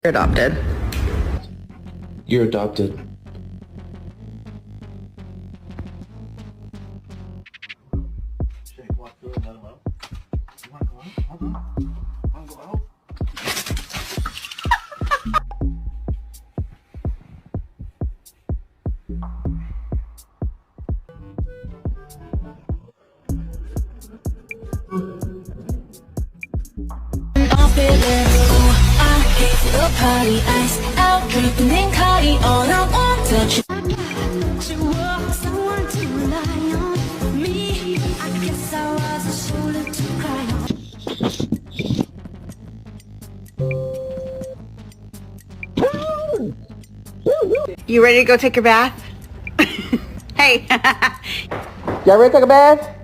You're adopted. You're adopted. Party ice out, dripping in Cardi. All I want to someone to rely on me. I guess I was a shoulder to cry on. You ready to go take your bath? Hey. Y'all ready to take a bath?